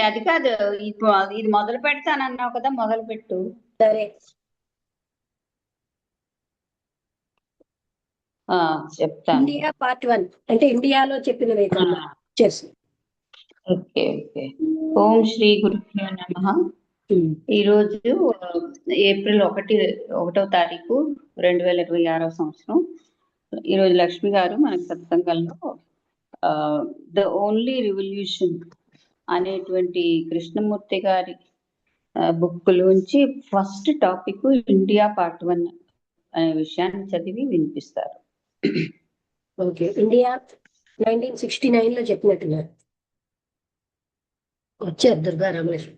అది కాదు, ఇది మొదలు పెడతానన్నావు కదా, మొదలు పెట్టు. సరే, చెప్తాను. ఇండియా పార్ట్ 1 అంటే ఇండియాలో చెప్పినవి చేసి. Okay okay. ఓం శ్రీ గురుభ్యో నమః. ఈరోజు ఏప్రిల్ 1వ తారీఖు 2026 సంవత్సరం. ఈరోజు లక్ష్మి గారు మనకు సత్సంగంలో ద ఓన్లీ రివల్యూషన్ అనేటువంటి కృష్ణమూర్తి గారి బుక్ లోంచి ఫస్ట్ టాపిక్ ఇండియా పార్ట్ 1 అనే విషయాన్ని చదివి వినిపిస్తారు. ఓకే, ఇండియా 1969 లో చెప్పినట్టున్నారు. వచ్చారు Durga Ramalakshmi.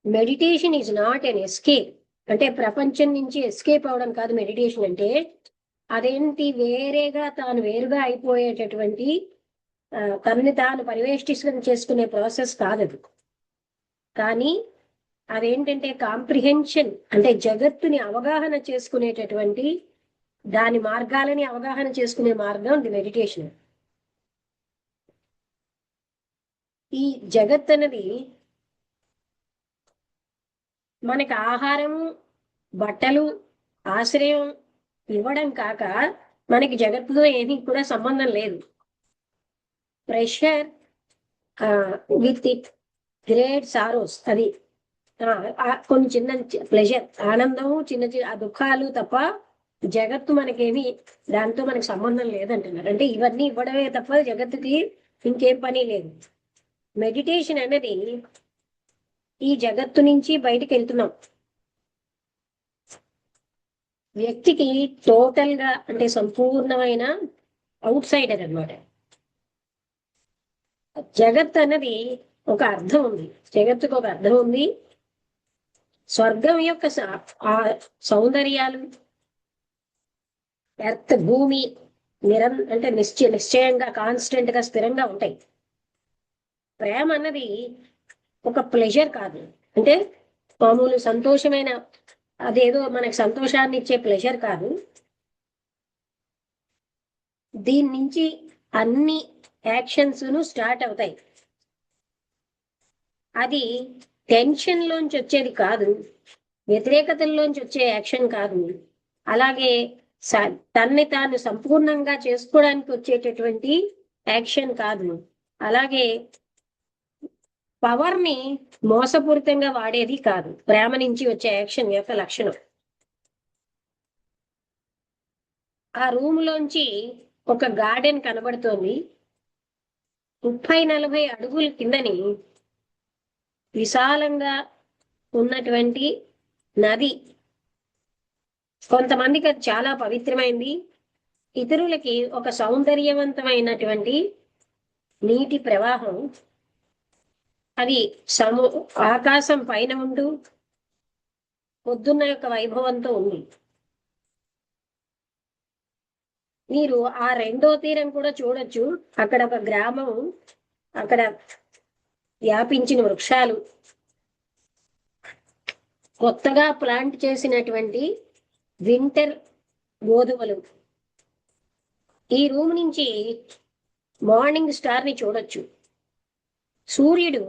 Meditation is not an escape, అంటే ప్రపంచం నుంచి ఎస్కేప్ అవడం కాదు మెడిటేషన్ అంటే. అదేంటి వేరేగా తాను వేరుగా అయిపోయేటటువంటి తనని తాను పరివేష్టితం చేసుకునే ప్రాసెస్ కాదు అది. కానీ అదేంటంటే కాంప్రిహెన్షన్, అంటే జగత్తుని అవగాహన చేసుకునేటటువంటి దాని మార్గాలని అవగాహన చేసుకునే మార్గం ది మెడిటేషన్. ఈ జగత్ అనేది మనకి ఆహారము, బట్టలు, ఆశ్రయం ఇవ్వడం కాక మనకి జగత్తుతో ఏమీ కూడా సంబంధం లేదు. Pressure with it great sorrows, అది కొన్ని చిన్న ప్లెజర్, ఆనందము, చిన్న చిన్న దుఃఖాలు తప్ప జగత్తు మనకేమి దాంతో మనకి సంబంధం లేదంటున్నారు. అంటే ఇవన్నీ ఇవ్వడమే తప్ప జగత్తుకి ఇంకేం పని లేదు. మెడిటేషన్ అనేది ఈ జగత్తు నుంచి బయటికి వెళ్తున్నాం. వ్యక్తికి టోటల్ గా అంటే సంపూర్ణమైన అవుట్ సైడర్ అనమాట. జగత్ అన్నది ఒక అర్థం ఉంది, జగత్తుకు ఒక అర్థం ఉంది. స్వర్గం యొక్క ఆ సౌందర్యాలు, ఎర్త్ భూమి అంటే నిశ్చయంగా కాన్స్టెంట్ గా స్థిరంగా ఉంటాయి. ప్రేమ అన్నది ఒక ప్లెజర్ కాదు, అంటే మామూలు సంతోషమైన అదేదో మనకి సంతోషాన్ని ఇచ్చే ప్లెజర్ కాదు. దీని నుంచి అన్ని యాక్షన్స్ స్టార్ట్ అవుతాయి. అది టెన్షన్ లోంచి వచ్చేది కాదు, వ్యతిరేకతల్లోంచి వచ్చే యాక్షన్ కాదు, అలాగే తన్ని తాను సంపూర్ణంగా చేసుకోవడానికి వచ్చేటటువంటి యాక్షన్ కాదు, అలాగే పవర్ ని మోసపూరితంగా వాడేది కాదు. ప్రేమ నుంచి వచ్చే యాక్షన్ యొక్క లక్షణం. ఆ రూమ్ లోంచి ఒక గార్డెన్ కనబడుతోంది. 30-40 అడుగుల కిందని విశాలంగా ఉన్నటువంటి నది. కొంతమందికి అది చాలా పవిత్రమైంది, ఇతరులకి ఒక సౌందర్యవంతమైనటువంటి నీటి ప్రవాహం. అది ఆకాశం పైన ఉంటూ పొద్దున్న యొక్క వైభవంతో ఉంది. మీరు ఆ రెండో తీరం కూడా చూడొచ్చు. అక్కడ ఒక గ్రామం, అక్కడ వ్యాపించిన వృక్షాలు, కొత్తగా ప్లాంట్ చేసినటువంటి వింటర్ గోధుమలు. ఈ రూమ్ నుంచి మార్నింగ్ స్టార్ ని చూడొచ్చు. సూర్యుడు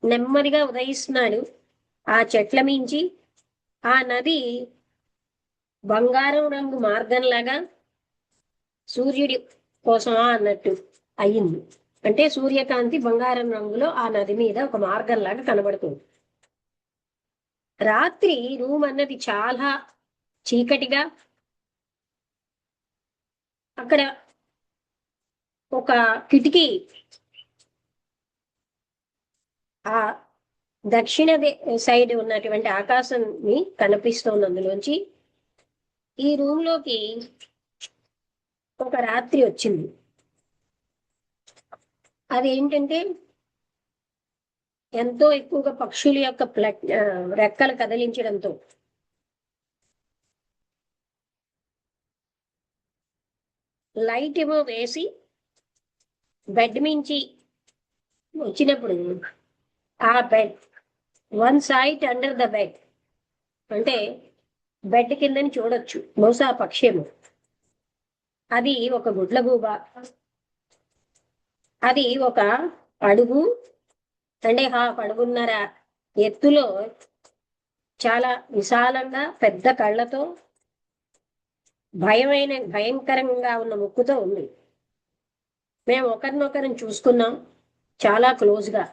నెమ్మదిగా ఉదయిస్తున్నాడు ఆ చెట్ల మించి. ఆ నది బంగారం రంగు మార్గంలాగా సూర్యుడి కోసమా అన్నట్టు అయ్యింది. అంటే సూర్యకాంతి బంగారం రంగులో ఆ నది మీద ఒక మార్గంలాగా కనబడుతుంది. రాత్రి రూమ్ అన్నది చాలా చీకటిగా, అక్కడ ఒక కిటికీ ఆ దక్షిణ సైడ్ ఉన్నటువంటి ఆకాశాన్ని కనిపిస్తోంది. అందులోంచి ఈ రూమ్ లోకి ఒక రాత్రి వచ్చింది. అదేంటంటే ఎంతో ఎక్కువగా పక్షుల యొక్క రెక్కలు కదిలించడంతో లైట్ ఏమో వేసి బెడ్ మించి వచ్చినప్పుడు ఆ bed one side under the bed, అంటే బెడ్ కిందని చూడొచ్చు. బహుశా పక్షేమో. అది ఒక గుడ్లగూబ. అది ఒక అడుగు అంటే అడుగున్నర ఎత్తులో చాలా విశాలంగా పెద్ద కళ్ళతో భయంకరంగా ఉన్న ముక్కుతో ఉంది. మేము ఒకరినొకరిని చూసుకున్నాం చాలా క్లోజ్గా,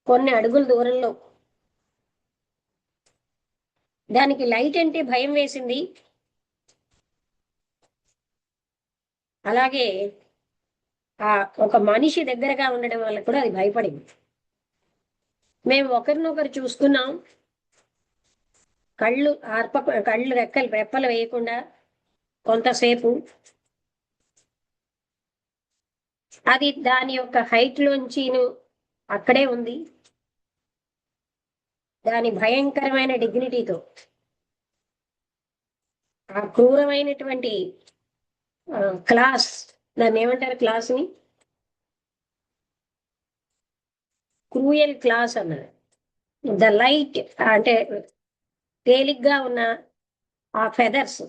కొన్ని అడుగుల దూరంలో. దానికి లైట్ అంటే భయం వేసింది, అలాగే ఒక మనిషి దగ్గరగా ఉండడం వల్ల కూడా అది భయపడింది. మేము ఒకరినొకరు చూసుకున్నాం, కళ్ళు రెప్పలు వేయకుండా కొంతసేపు. అది దాని యొక్క హైట్ లోంచి అక్కడే ఉంది, దాని భయంకరమైన డిగ్నిటీతో. ఆ క్రూరమైనటువంటి క్లాస్, దాన్ని ఏమంటారు, క్లాస్ని క్రూయల్ క్లాస్ అన్నారు. ద లైట్ అంటే తేలిగ్గా ఉన్న ఆ ఫెదర్స్,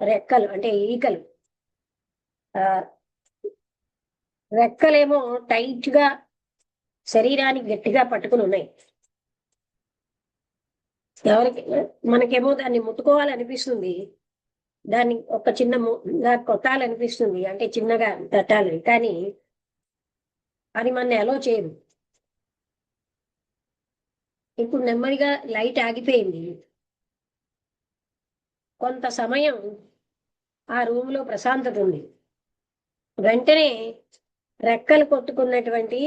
రెక్కలు అంటే ఈకలు, రెక్కలేమో టైట్ గా శరీరానికి గట్టిగా పట్టుకుని ఉన్నాయి. మనకేమో దాన్ని ముట్టుకోవాలనిపిస్తుంది, దాన్ని ఒక చిన్న కొట్టాలనిపిస్తుంది, అంటే చిన్నగా తట్టాలని, కానీ అది మన అలో చేయదు. ఇప్పుడు నెమ్మదిగా లైట్ ఆగిపోయింది. కొంత సమయం ఆ రూమ్ లో ప్రశాంతత ఉంది. వెంటనే రెక్కలు కొట్టుకున్నటువంటి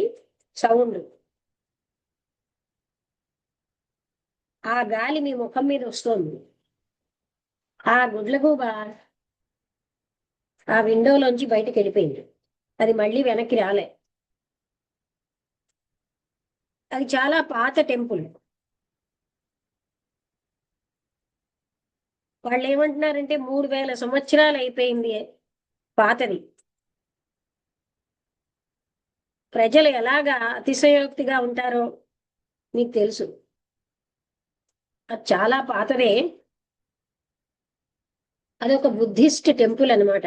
సౌండ్, ఆ గాలి మీ ముఖం మీద వస్తోంది. ఆ గుడ్లగూబ ఆ విండోలోంచి బయటకు వెళ్ళిపోయింది. అది మళ్ళీ వెనక్కి రాలే. అది చాలా పాత టెంపుల్. వాళ్ళు ఏమంటున్నారంటే 3000 సంవత్సరాలు అయిపోయింది, పాతది. ప్రజలు ఎలాగా అతిశయోక్తిగా ఉంటారో మీకు తెలుసు. అది చాలా పాతదే. అదొక బుద్ధిస్ట్ టెంపుల్ అనమాట,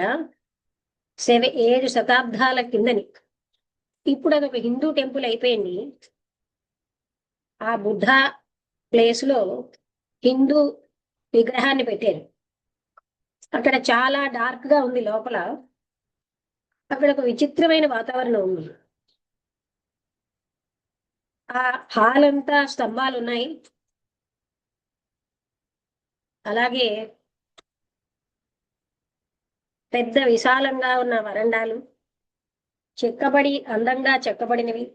7 శతాబ్దాల కిందని. ఇప్పుడు అదొక హిందూ టెంపుల్ అయిపోయింది. ఆ బుద్ధ ప్లేస్ లో హిందూ విగ్రహాన్ని పెట్టారు. అక్కడ చాలా డార్క్ గా ఉంది లోపల. అక్కడ ఒక విచిత్రమైన వాతావరణం ఉంది. ఆ హాల్ అంతా స్తంభాలు ఉన్నాయి, అలాగే పెద్ద విశాలంగా ఉన్న వరండాలు, అందంగా చెక్కబడినవి.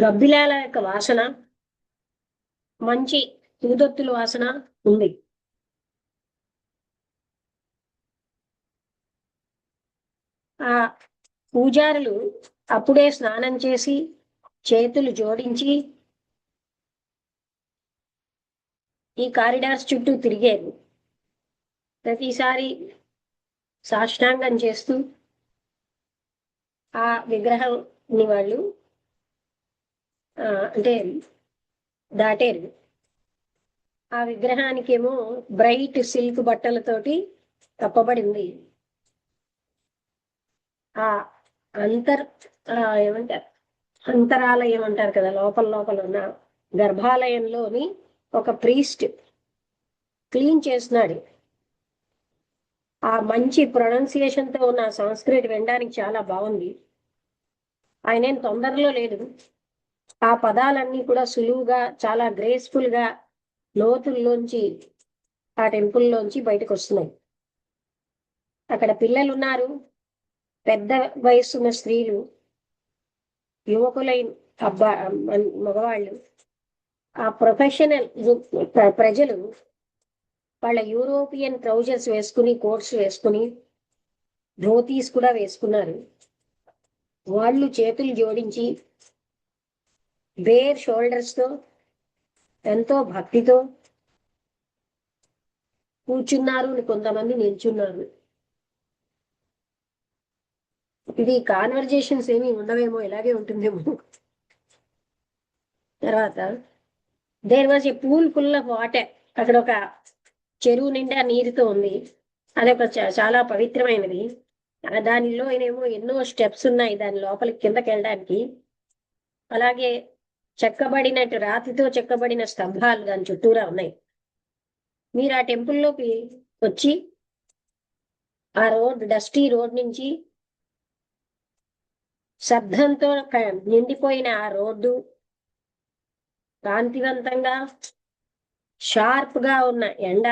గబ్బిలాల యొక్క వాసన, మంచి తూదొత్తుల వాసన ఉంది. ఆ పూజారులు అప్పుడే స్నానం చేసి చేతులు జోడించి ఈ కారిడార్స్ చుట్టూ తిరిగారు. ప్రతిసారి సాష్టాంగం చేస్తూ ఆ విగ్రహాన్ని వాళ్ళు అంటే దాటారు. ఆ విగ్రహానికేమో బ్రైట్ సిల్క్ బట్టలతోటి కప్పబడింది. ఆ ఏమంటారు, అంతరాలయం అంటారు కదా, లోపల ఉన్న గర్భాలయంలోని ఒక ప్రీస్ట్ క్లీన్ చేస్తున్నాడు. ఆ మంచి ప్రొనౌన్సియేషన్ తో ఉన్న సంస్కృతి వినడానికి చాలా బాగుంది. ఆయన ఏం తొందరలో లేదు. ఆ పదాలన్నీ కూడా సులువుగా, చాలా గ్రేస్ఫుల్ గా లోతుల్లోంచి ఆ టెంపుల్లోంచి బయటకు వస్తున్నాయి. అక్కడ పిల్లలు ఉన్నారు, పెద్ద వయసున్న స్త్రీలు, యువకులైన మగవాళ్ళు, ఆ ప్రొఫెషనల్ ప్రజలు వాళ్ళ యూరోపియన్ ట్రౌజర్స్ వేసుకుని, కోట్స్ వేసుకుని, ధోతీస్ కూడా వేసుకున్నారు. వాళ్ళు చేతులు జోడించి బేర్ షోల్డర్స్ తో ఎంతో భక్తితో కూర్చున్నారు, కొంతమంది నిల్చున్నారు. ఇది కాన్వర్జేషన్స్ ఏమి ఉండవేమో, ఇలాగే ఉంటుందేమో. తర్వాత there was a pool full of water. అక్కడ ఒక చెరువు నిండా నీరుతో ఉంది. అదొక చాలా పవిత్రమైనది. దానిలో ఏమో ఎన్నో స్టెప్స్ ఉన్నాయి దాని లోపలికి కిందకి వెళ్ళడానికి. అలాగే చెక్కబడినట్టు రాతితో చెక్కబడిన స్తంభాలు దాని చుట్టూరా ఉన్నాయి. మీరు ఆ టెంపుల్లోకి వచ్చి ఆ డస్టీ రోడ్ నుంచి శబ్దంతో నిండిపోయిన ఆ రోడ్డు, కాంతివంతంగా షార్ప్ గా ఉన్న ఎండ,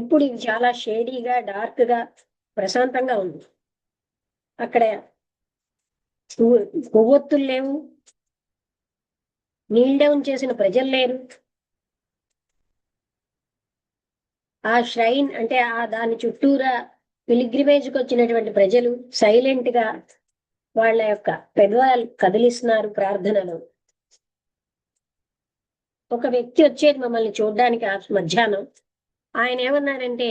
ఇప్పుడు ఇది చాలా షేడీగా డార్క్ గా ప్రశాంతంగా ఉంది. అక్కడ కొవ్వొత్తులు లేవు, నీల్ డౌన్ చేసిన ప్రజలు లేరు. ఆ ష్రైన్ అంటే దాని చుట్టూరా పిలిగ్రిమేజ్కి వచ్చినటువంటి ప్రజలు సైలెంట్ గా వాళ్ళ యొక్క పెదవాళ్ళు కదిలిస్తున్నారు ప్రార్థనలో. ఒక వ్యక్తి వచ్చేది మమ్మల్ని చూడడానికి మధ్యాహ్నం. ఆయన ఏమన్నాడంటే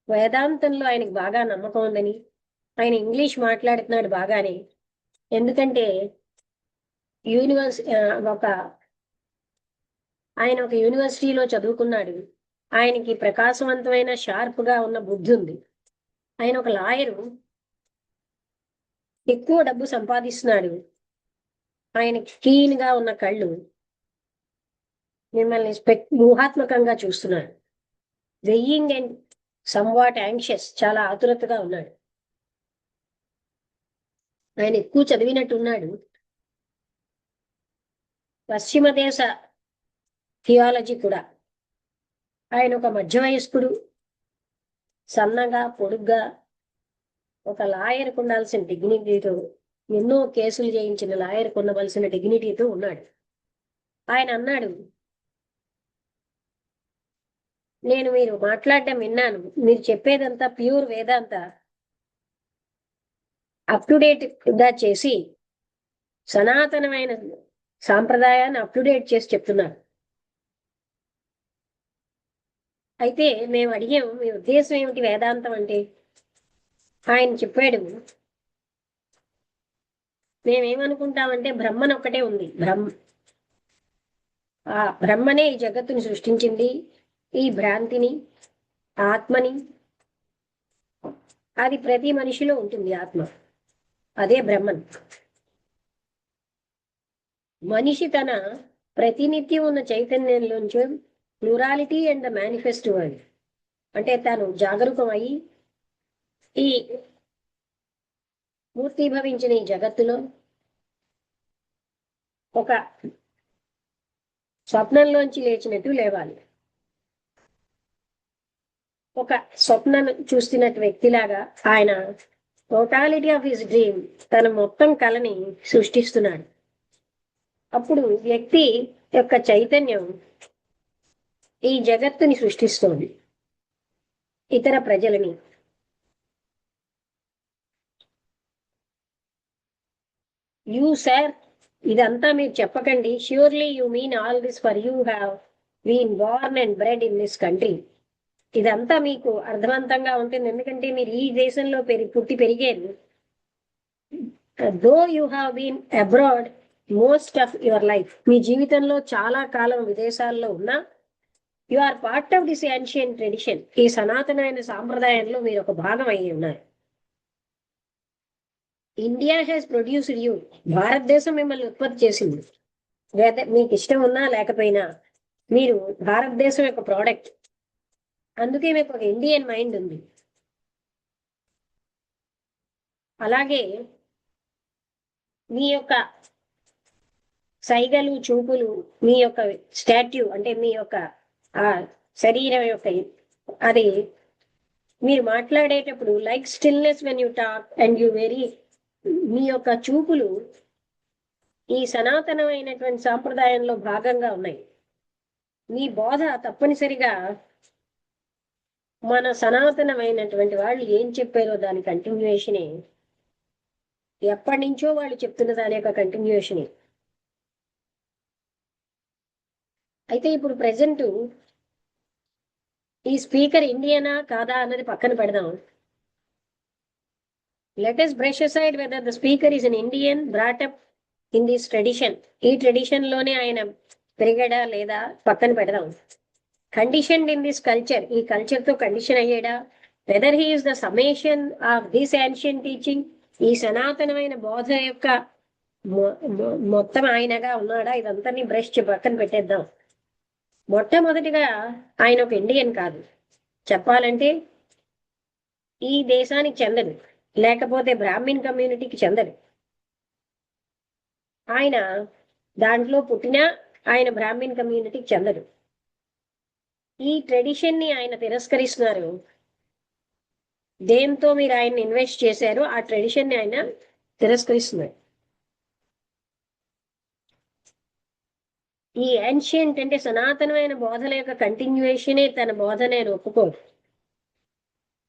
వేదాంతంలో ఆయనకు బాగా నమ్మకం ఉందని, ఆయన ఇంగ్లీష్ మాట్లాడుతున్నాడు బాగానే, ఎందుకంటే ఆయన ఒక యూనివర్సిటీలో చదువుకున్నాడు. ఆయనకి ప్రకాశవంతమైన షార్ప్ గా ఉన్న బుద్ధి ఉంది. ఆయన ఒక లాయరు, ఎక్కువ డబ్బు సంపాదిస్తున్నాడు. ఆయనకి క్లీన్ గా ఉన్న కళ్ళు మిమ్మల్ని ఊహాత్మకంగా చూస్తున్నాడు. వెయ్యింగ్ అండ్ సమ్వాట్ యాంగ్షియస్, చాలా ఆతురతగా ఉన్నాడు. ఆయన ఎక్కువ చదివినట్టున్నాడు. పశ్చిమ దేశ థియాలజీ కూడా. ఆయన ఒక మధ్య వయస్కుడు, సన్నగా పొడుగ్గా, ఒక లాయర్కు ఉండాల్సిన డిగ్నిటీతో, ఎన్నో కేసులు చేయించిన లాయర్కు ఉండవలసిన డిగ్నిటీతో ఉన్నాడు. ఆయన అన్నాడు, నేను మీరు మాట్లాడటం విన్నాను, మీరు చెప్పేదంతా pure Vedanta up to date గా చేసి సనాతనమైన సాంప్రదాయాన్ని అప్ టు డేట్ చేసి చెప్తున్నారు. అయితే మేము అడిగాము, మీ ఉద్దేశం ఏమిటి వేదాంతం అంటే? ఆయన చెప్పాడు, మేమేమనుకుంటామంటే బ్రహ్మన్ ఒక్కటే ఉంది. ఆ బ్రహ్మనే ఈ జగత్తుని సృష్టించింది, ఈ భ్రాంతిని, ఆత్మని. అది ప్రతి మనిషిలో ఉంటుంది ఆత్మ, అదే బ్రహ్మన్. మనిషి తన ప్రతినిత్యం ఉన్న చైతన్యంలోంచి ప్లూరాలిటీ అండ్ ద మేనిఫెస్టో అని, అంటే తాను జాగరూకం అయ్యి ఈ మూర్తిభవించిన ఈ జగత్తులో ఒక స్వప్నంలోంచి లేచినట్టు లేవాలి. ఒక స్వప్నం చూస్తున్నట్టు వ్యక్తిలాగా ఆయన టోటాలిటీ ఆఫ్ హిస్ డ్రీమ్, తన మొత్తం కళని సృష్టిస్తున్నాడు. అప్పుడు వ్యక్తి యొక్క చైతన్యం ఈ జగత్తుని సృష్టిస్తోంది, ఇతర ప్రజలని. యూ సార్, ఇదంతా మీరు చెప్పకండి. Surely you mean all this for you have been born and bred in this country. ఇదంతా మీకు అర్థవంతంగా ఉంటుంది, ఎందుకంటే మీరు ఈ దేశంలో పుట్టి పెరిగేది. Though you have been abroad most of your life, మీ జీవితంలో చాలా కాలం విదేశాల్లో ఉన్నా, you are part of this ancient tradition, ఈ సనాతనమైన సాంప్రదాయంలో మీరు ఒక భాగం అయ్యి ఉన్నారు. ఇండియా హ్యాస్ ప్రొడ్యూస్డ్ యూ, భారతదేశం మిమ్మల్ని ఉత్పత్తి చేసింది. మీకు ఇష్టం ఉన్నా లేకపోయినా మీరు భారతదేశం యొక్క ప్రోడక్ట్. అందుకే మీకు ఒక ఇండియన్ మైండ్ ఉంది. అలాగే మీ యొక్క సైగలు, చూపులు, మీ యొక్క స్టాట్యూ, అంటే మీ యొక్క ఆ శరీరం యొక్క అది మీరు మాట్లాడేటప్పుడు like stillness when you talk and you very, మీ యొక్క చూపులు ఈ సనాతనమైనటువంటి సాంప్రదాయంలో భాగంగా ఉన్నాయి. మీ బోధ తప్పనిసరిగా మన సనాతనమైనటువంటి వాళ్ళు ఏం చెప్పారో దాని కంటిన్యూషనే, ఎప్పటి నుంచో వాళ్ళు చెప్తున్న దాని యొక్క కంటిన్యూషనే. అయితే ఇప్పుడు ప్రెసెంట్ ఈ స్పీకర్ ఇండియనా కాదా అన్నది పక్కన పెడదాం. Let us brush aside whether the speaker is an Indian brought up in this tradition. ఈ ట్రెడిషన్ లోనే ఆయన పెరిగాడా లేదా పక్కన పెడదాం. కండిషన్డ్ ఇన్ దిస్ కల్చర్, ఈ కల్చర్ తో కండిషన్ అయ్యాడా, whether he is the summation of this ancient teaching, ఈ సనాతనమైన బోధ యొక్క మొత్తం ఆయనగా ఉన్నాడా, ఇదంతా బ్రష్ పక్కన పెట్టేద్దాం. మొట్టమొదటిగా ఆయన ఒక ఇండియన్ కాదు, చెప్పాలంటే ఈ దేశానికి చెందడు, లేకపోతే బ్రాహ్మిన్ కమ్యూనిటీకి చెందడు. ఆయన దాంట్లో పుట్టినా ఆయన బ్రాహ్మిన్ కమ్యూనిటీకి చెందడు. ఈ ట్రెడిషన్ ని ఆయన తిరస్కరిస్తున్నారు. దేంతో మీరు ఆయన ఇన్వెస్ట్ చేశారో ఆ ట్రెడిషన్ ని ఆయన తిరస్కరిస్తున్నారు. ఈ యాన్షియంట్ అంటే సనాతనమైన బోధల యొక్క కంటిన్యూయేషనే తన బోధనే ఒప్పుకోరు.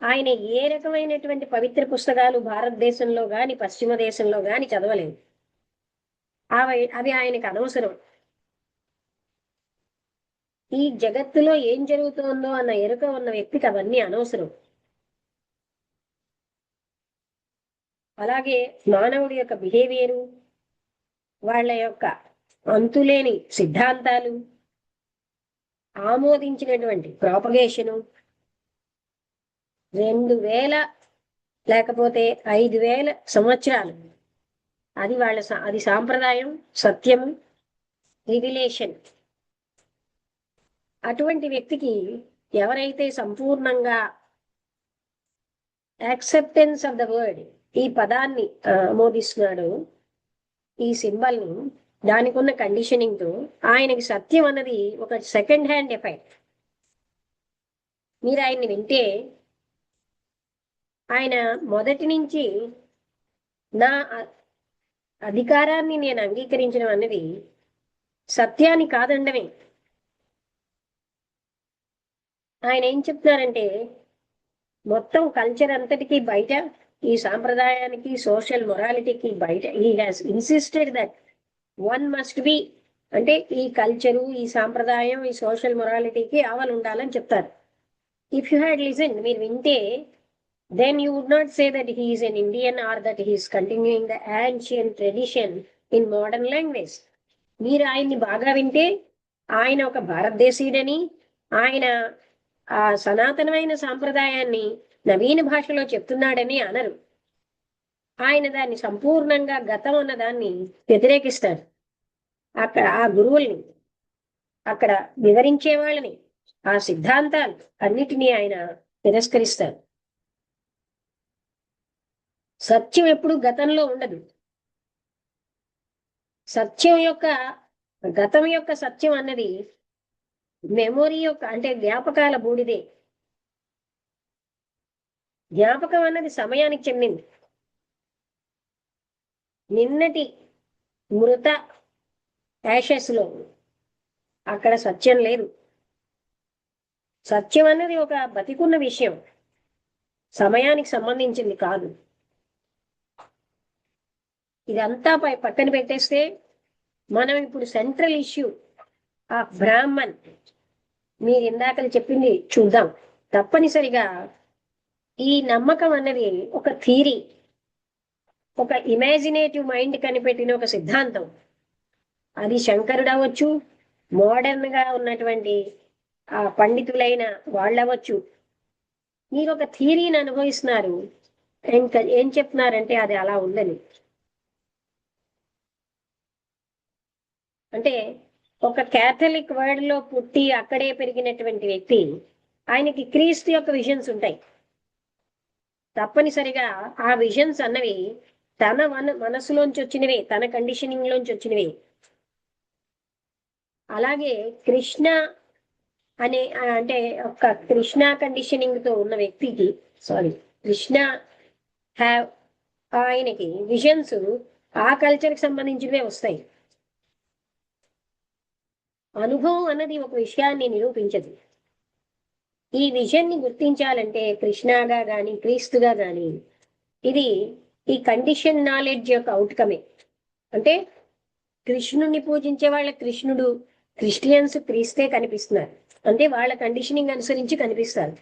ఆయన ఏ రకమైనటువంటి పవిత్ర పుస్తకాలు భారతదేశంలో గాని పశ్చిమ దేశంలో గాని చదవలేదు. అవి ఆయనకు అనవసరం. ఈ జగత్తులో ఏం జరుగుతోందో అన్న ఎరుక ఉన్న వ్యక్తికి అవన్నీ అనవసరం. అలాగే మానవుడి యొక్క బిహేవియరు, వాళ్ళ యొక్క అంతులేని సిద్ధాంతాలు, ఆమోదించినటువంటి ప్రాపగేషను, 2000 లేకపోతే 5000 సంవత్సరాలు అది సాంప్రదాయం, సత్యం, రివిలేషన్. అటువంటి వ్యక్తికి ఎవరైతే సంపూర్ణంగా యాక్సెప్టెన్స్ ఆఫ్ ద వర్డ్, ఈ పదాన్ని ఆమోదిస్తున్నాడో, ఈ సింబల్ని, దానికి ఉన్న కండిషనింగ్ తో ఆయనకి సత్యం అన్నది ఒక సెకండ్ హ్యాండ్ ఎఫెక్ట్. మీరు ఆయన్ని వింటే ఆయన మొదటి నుంచి నా అధికారాన్ని నేను అంగీకరించడం అన్నది సత్యాన్ని కాదండమే. ఆయన ఏం చెప్తున్నారంటే మొత్తం కల్చర్ అంతటికి బయట, ఈ సాంప్రదాయానికి సోషల్ మొరాలిటీకి బయట he has insisted that one must be, అంటే ఈ కల్చరు, ఈ సాంప్రదాయం, ఈ సోషల్ మొరాలిటీకి ఆవలు ఉండాలని చెప్తారు. ఇఫ్ యూ హ్యాడ్ లిసన్, మీరు వింటే, then you would not say that he is an Indian or that he is continuing the ancient tradition in modern language. మీరు ఆయన్ని బాగా వింటే ఆయన ఒక భారతదేశీయుడని, ఆయన ఆ సనాతనమైన సాంప్రదాయాన్ని నవీన భాషలో చెప్తున్నాడని అనరు. ఆయన దాన్ని సంపూర్ణంగా గతం అన్న దాన్ని వ్యతిరేకిస్తారు. అక్కడ ఆ గురువుల్ని, అక్కడ వివరించే వాళ్ళని, ఆ సిద్ధాంతాలు అన్నిటినీ ఆయన తిరస్కరిస్తారు. సత్యం ఎప్పుడు గతంలో ఉండదు. సత్యం యొక్క గతం యొక్క సత్యం అన్నది మెమొరీ యొక్క, అంటే జ్ఞాపకాల బూడిదే. జ్ఞాపకం అన్నది సమయానికి చెందింది. నిన్నటి మృత యాషెస్ లో అక్కడ సత్యం లేదు. సత్యం అన్నది ఒక బతికున్న విషయం, సమయానికి సంబంధించింది కాదు. ఇదంతా పక్కన పెట్టేస్తే మనం ఇప్పుడు సెంట్రల్ ఇష్యూ ఆ బ్రాహ్మణ్, మీరు ఇందాక చెప్పింది చూద్దాం. తప్పనిసరిగా ఈ నమ్మకం అన్నది ఒక థీరీ, ఒక ఇమాజినేటివ్ మైండ్ కనిపెట్టిన ఒక సిద్ధాంతం. అది శంకరుడు అవ్వచ్చు, మోడర్న్ గా ఉన్నటువంటి ఆ పండితులైన వాళ్ళవచ్చు. మీరు ఒక థీరీని అనుభవిస్తున్నారు, ఇంకా ఏం చెప్తున్నారంటే అది అలా ఉందని. అంటే ఒక క్యాథలిక్ వర్డ్ లో పుట్టి అక్కడే పెరిగినటువంటి వ్యక్తి, ఆయనకి క్రీస్తు యొక్క విజన్స్ ఉంటాయి. తప్పనిసరిగా ఆ విజన్స్ అన్నవి తన మనసులోంచి వచ్చినవే, తన కండిషనింగ్ లోంచి వచ్చినవే. అలాగే కృష్ణ అనే, అంటే ఒక కృష్ణ కండిషనింగ్ తో ఉన్న వ్యక్తికి, కృష్ణ హ్యావ్, ఆయనకి విజన్స్ ఆ కల్చర్కి సంబంధించినవే వస్తాయి. అనుభవం అన్నది ఒక విషయాన్ని నిరూపించదు. ఈ విజన్ని గుర్తించాలంటే కృష్ణగా గాని క్రీస్తుగా గాని ఇది ఈ కండిషన్ నాలెడ్జ్ యొక్క అవుట్కమే. అంటే కృష్ణుని పూజించే వాళ్ళ కృష్ణుడు, క్రిస్టియన్స్ క్రీస్తే కనిపిస్తున్నారు, అంటే వాళ్ళ కండిషనింగ్ అనుసరించి కనిపిస్తారు.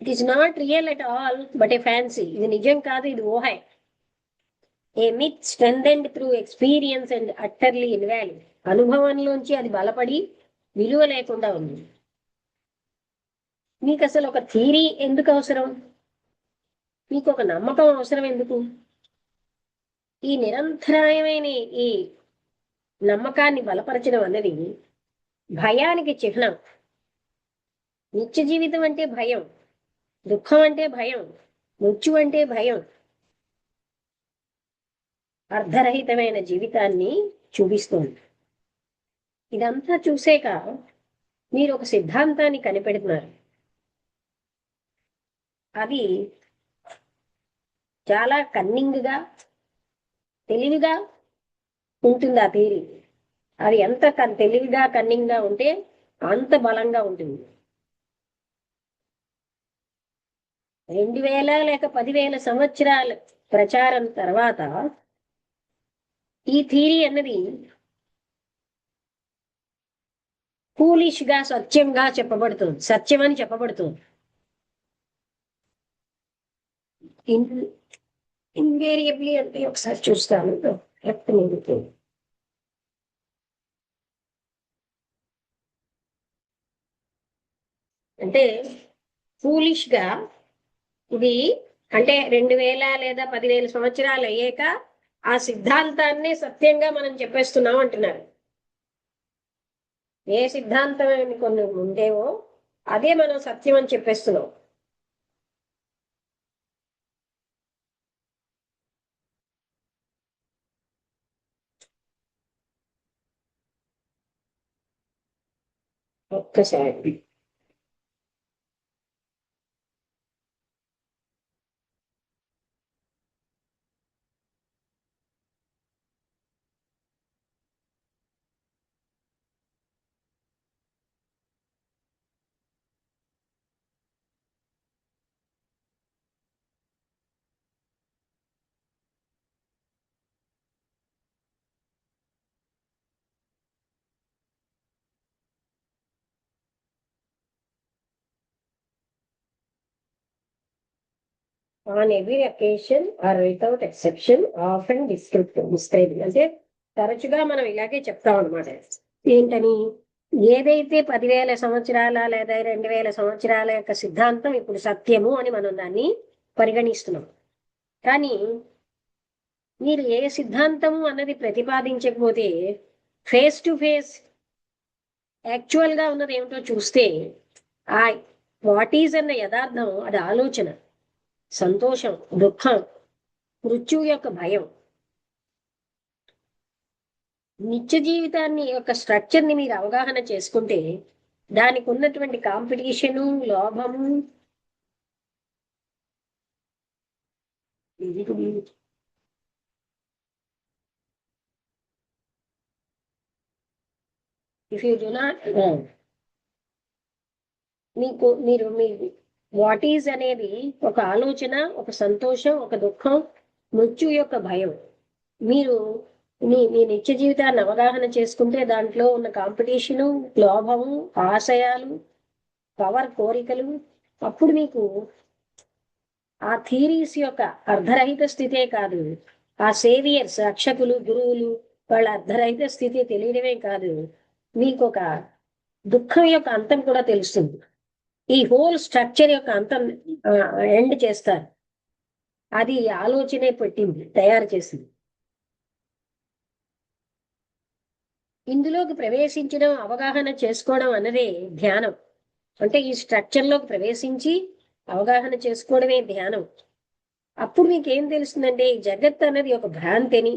It is not real at all but A fancy. ఇది నిజం కాదు, ఇది ఊహే. A myth strengthened through experience and utterly invalid. అనుభవంలోంచి అది బలపడి విలువ లేకుండా ఉంది. మీకు అసలు ఒక థియరీ ఎందుకు అవసరం? మీకు ఒక నమ్మకం అవసరం ఎందుకు? ఈ నిరంతరాయమైన ఈ నమ్మకాన్ని బలపరచడం అన్నది భయానికి చిహ్నం. నిత్య జీవితం అంటే భయం, దుఃఖం అంటే భయం, మృత్యు అంటే భయం. అర్ధరహితమైన జీవితాన్ని చూపిస్తుంది. ఇదంతా చూసాక మీరు ఒక సిద్ధాంతాన్ని కనిపెడుతున్నారు. అది చాలా కన్నింగ్గా, తెలివిగా ఉంటుంది. ఆ థియరీ అది ఎంత తెలివిగా కన్నింగ్గా ఉంటే అంత బలంగా ఉంటుంది. 2000 లేక 10,000 సంవత్సరాల ప్రచారం తర్వాత ఈ థియరీ అన్నది ఫూలిష్ గా సత్యంగా చెప్పబడుతుంది, సత్యం అని చెప్పబడుతుంది. ఇన్వేరియబ్లీ అంటే ఒకసారి చూస్తాను. అంటే ఫూలిష్ గా ఇది అంటే 2000 లేదా 10,000 సంవత్సరాలు అయ్యాక ఆ సిద్ధాంతాన్ని సత్యంగా మనం చెప్పేస్తున్నాం అంటున్నారు. ఏ సిద్ధాంతం కొన్ని ఉండేవో అదే మనం సత్యం అని చెప్పేస్తున్నాం. ఒక్కసారి on every occasion or without exception often describing అంటే తరచుగా మనం ఇలాగే చెప్తాం అనమాట. ఏంటని? ఏదైతే 10,000 సంవత్సరాల లేదా 2,000 సంవత్సరాల యొక్క సిద్ధాంతం ఇప్పుడు సత్యము అని మనం దాన్ని పరిగణిస్తున్నాం. కానీ మీరు ఏ సిద్ధాంతము అన్నది ప్రతిపాదించకపోతే ఫేస్ టు ఫేస్ యాక్చువల్ గా ఉన్నది ఏమిటో చూస్తే ఆ వాట్ ఈజ్ అన్న యథార్థం, అది ఆలోచన, సంతోషం, దుఃఖం, మృత్యువు యొక్క భయం, నిత్య జీవితాన్ని యొక్క స్ట్రక్చర్ ని మీరు అవగాహన చేసుకుంటే దానికి ఉన్నటువంటి కాంపిటీషను, లోభము, ఇఫ్ యూ డు నాట్ మీరు వాట్ ఈజ్ అనేది ఒక ఆలోచన, ఒక సంతోషం, ఒక దుఃఖం, మృత్యు యొక్క భయం. మీరు మీ నిత్య జీవితాన్ని అవగాహన చేసుకుంటే దాంట్లో ఉన్న కాంపిటీషను, లోభము, ఆశయాలు, పవర్, కోరికలు, అప్పుడు మీకు ఆ థియరీస్ యొక్క అర్ధరహిత స్థితే కాదు, ఆ సేవియర్స్, రక్షకులు, గురువులు వాళ్ళ అర్ధరహిత స్థితి తెలియడమే కాదు, మీకు ఒక దుఃఖం యొక్క అంతం కూడా తెలుస్తుంది. ఈ హోల్ స్ట్రక్చర్ యొక్క అంతం ఎండ్ చేస్తారు. అది ఆలోచనే పెట్టింది, తయారు చేసింది. ఇందులోకి ప్రవేశించడం, అవగాహన చేసుకోవడం అన్నదే ధ్యానం. అంటే ఈ స్ట్రక్చర్లోకి ప్రవేశించి అవగాహన చేసుకోవడమే ధ్యానం. అప్పుడు మీకు ఏం తెలుస్తుందంటే ఈ జగత్ అన్నది ఒక భ్రాంతిని,